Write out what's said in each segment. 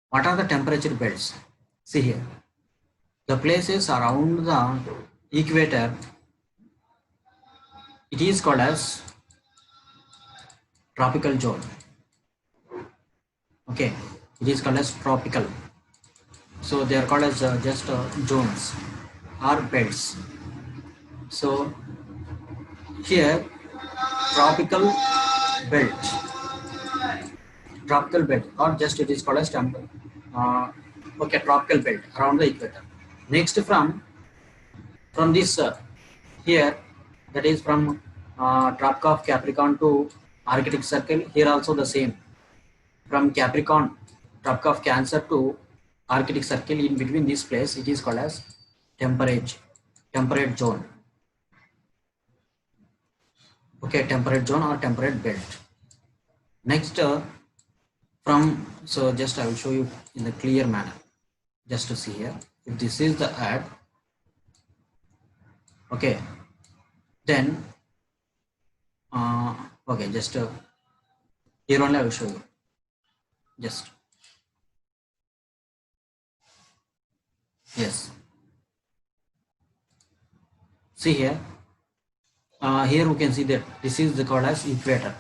What are the temperature belts? See here, the places around the equator, it is called as tropical zone. Okay, it is called as tropical. So they are called as just zones or belts. So here, tropical belt, or just it is called as uh, okay, tropical belt around the equator. Next, from this here, that is from Tropic of Capricorn to Arctic Circle. Here also the same, from Capricorn, Tropic of Cancer to Arctic Circle. In between this place, it is called as temperate zone. Okay, temperate zone or temperate belt. Next, so just I will show you in a clear manner. Just to see here, if this is the Earth, okay, then okay, just here only I will show you. Just yes, see here. Here we can see that this is called as equator,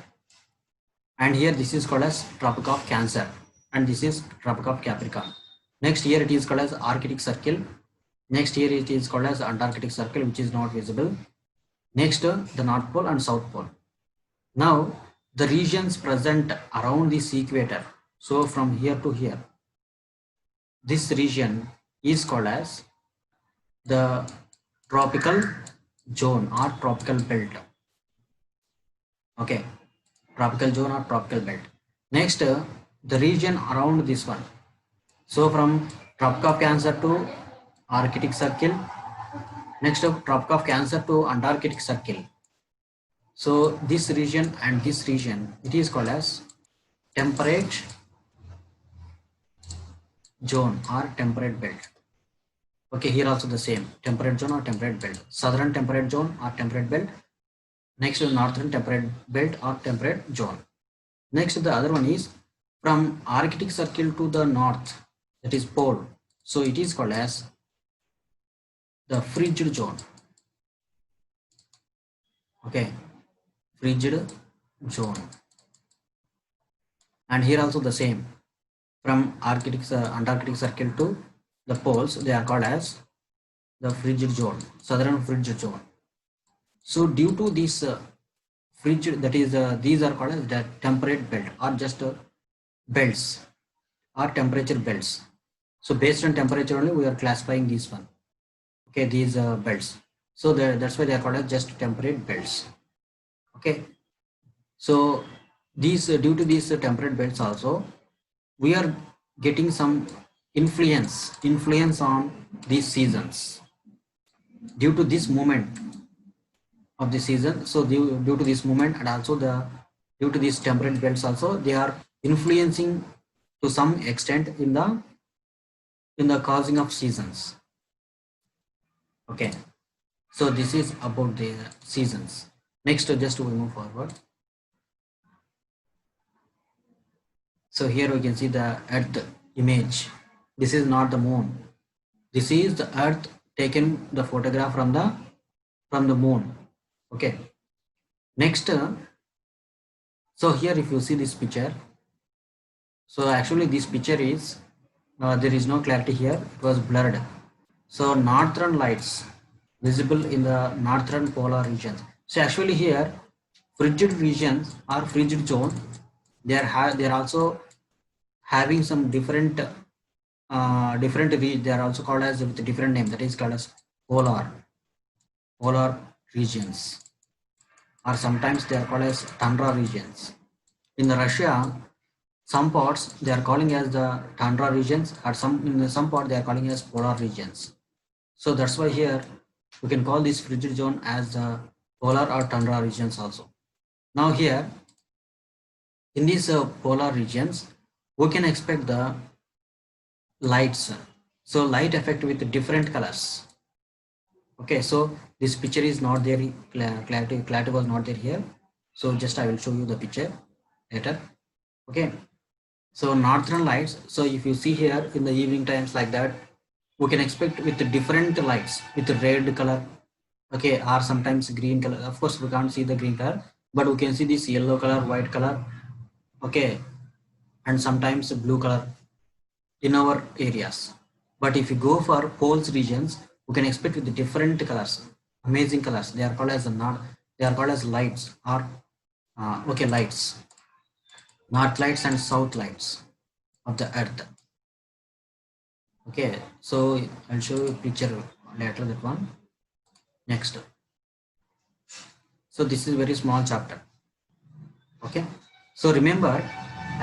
and here this is called as Tropic of Cancer, and this is Tropic of Capricorn. Next here it is called as Arctic Circle. Next here it is called as Antarctic Circle, which is not visible. Next the North Pole and South Pole. Now the regions present around this equator, so from here to here, this region is called as the tropical zone or tropical belt. Okay, tropical zone or tropical belt. Next, the region around this one. So from Tropic of Cancer to Arctic Circle. Next, Tropic of Cancer to Antarctic Circle. So this region and this region, it is called as temperate zone or temperate belt. Okay, here also the same, temperate zone or temperate belt. Southern temperate zone or temperate belt. Next, northern temperate belt or temperate zone. Next, the other one is from Arctic Circle to the north, that is pole. So it is called as the frigid zone. Okay, frigid zone. And here also the same, from Antarctic Circle to the poles, they are called as the frigid zone, southern frigid zone. So due to this frigid, that is these are called as the temperate belt or just belts or temperature belts. So based on temperature only we are classifying this one. Okay, these belts. So that's why they are called as just temperate belts. Okay, so these due to these temperate belts also, we are getting some influence on these seasons due to this movement of the season. So due to this movement and also due to these temperate belts also, they are influencing to some extent in the causing of seasons. Okay, so this is about the seasons. Next, just we move forward. So here we can see the Earth image. This is not the moon. This is the Earth taken the photograph from the moon. Okay. Next, so here if you see this picture, so actually this picture is there is no clarity here. It was blurred. So northern lights visible in the northern polar regions. So actually here frigid regions or frigid zone, they are also having some different they are also called as with a different name, that is called as polar regions, or sometimes they are called as tundra regions. In the Russia, some parts they are calling as the tundra regions, or in some part they are calling as polar regions. So that's why here we can call this frigid zone as the polar or tundra regions also. Now here in these polar regions, we can expect the lights. So light effect with different colors. Okay, so this picture is not there, clarity was not there here. So just I will show you the picture later. Okay, So northern lights, so if you see here in the evening times like that, we can expect with the different lights with red color, okay, or sometimes green color. Of course we can't see the green color, but we can see this yellow color, white color, okay, and sometimes blue color in our areas. But if you go for poles regions, we can expect with the different colors, amazing colors. They are called as not, they are called as lights, or okay, lights, north lights and south lights of the earth. Okay, so I'll show you a picture later, that one. Next, so this is very small chapter. Okay, so remember,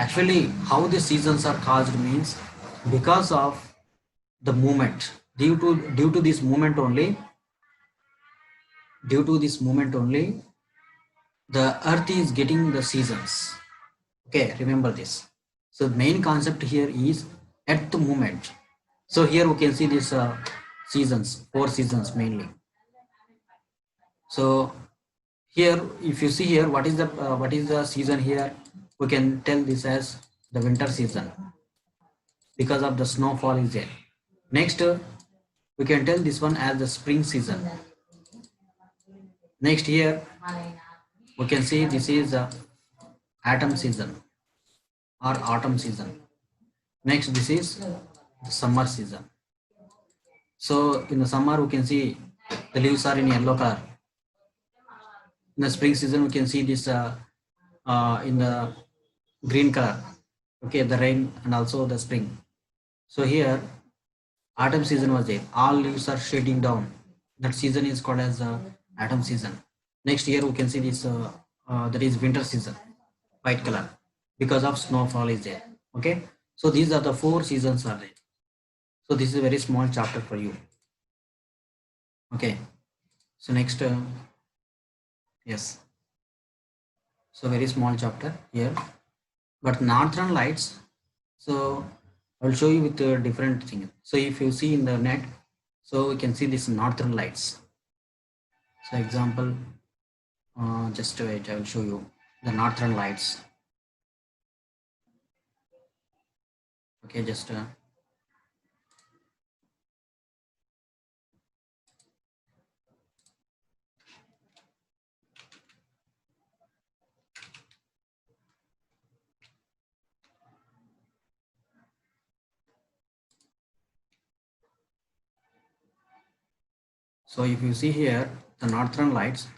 actually how the seasons are caused means because of the movement, due to this movement only, due to this movement only, the earth is getting the seasons. Okay, remember this. So the main concept here is earth movement. So here we can see this seasons, 4 seasons mainly. So here if you see here, what is the season here, we can tell this as the winter season because of the snowfall is there. Next, we can tell this one as the spring season. Next here we can see this is autumn season or autumn season. Next, this is the summer season. So in the summer we can see the leaves are in yellow color. In the spring season we can see this in the green color, okay, the rain and also the spring. So here autumn season was there, all leaves are shading down, that season is called as autumn season. Next year we can see this that is winter season, white color, because of snowfall is there. Okay, so these are the 4 seasons are there. So this is a very small chapter for you. Okay, so next yes, so very small chapter here, but northern lights, so I will show you with a different thing. So if you see in the net, so we can see this northern lights. So example, just wait, I will show you the northern lights. Okay, just so if you see here the northern lights,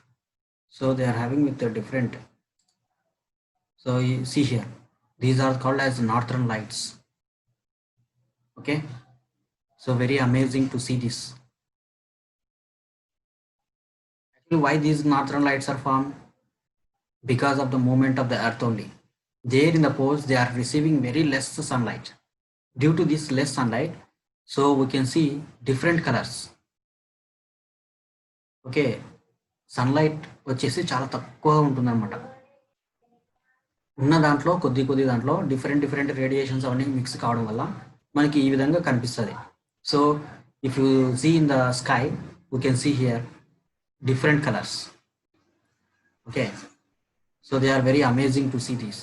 so they are having with a different, so you see here these are called as northern lights. Okay, so very amazing to see this. Actually why these northern lights are formed, because of the movement of the earth only. There in the poles they are receiving very less sunlight. Due to this less sunlight, so we can see different colors. Okay, sunlight వచ్చేసి చాలా తక్కువగా ఉంటుందన్నమాట. ఉన్న దాంట్లో కొద్ది దాంట్లో different radiations అవన్నీ mix కావడం వల్ల మనకి ఈ విధంగా కనిపిస్తుంది. So if you see in the sky we can see here different colors. Okay, so they are very amazing to see these.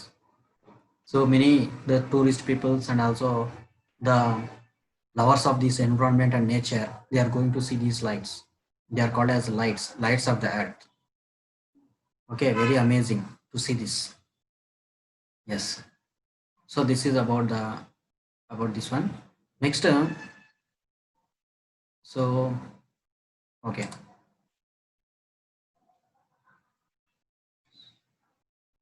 So many the tourist peoples and also the lovers of this environment and nature, they are going to see these lights. They are called as lights of the earth. Okay, very amazing to see this. Yes, so this is about the about this one. Next so okay,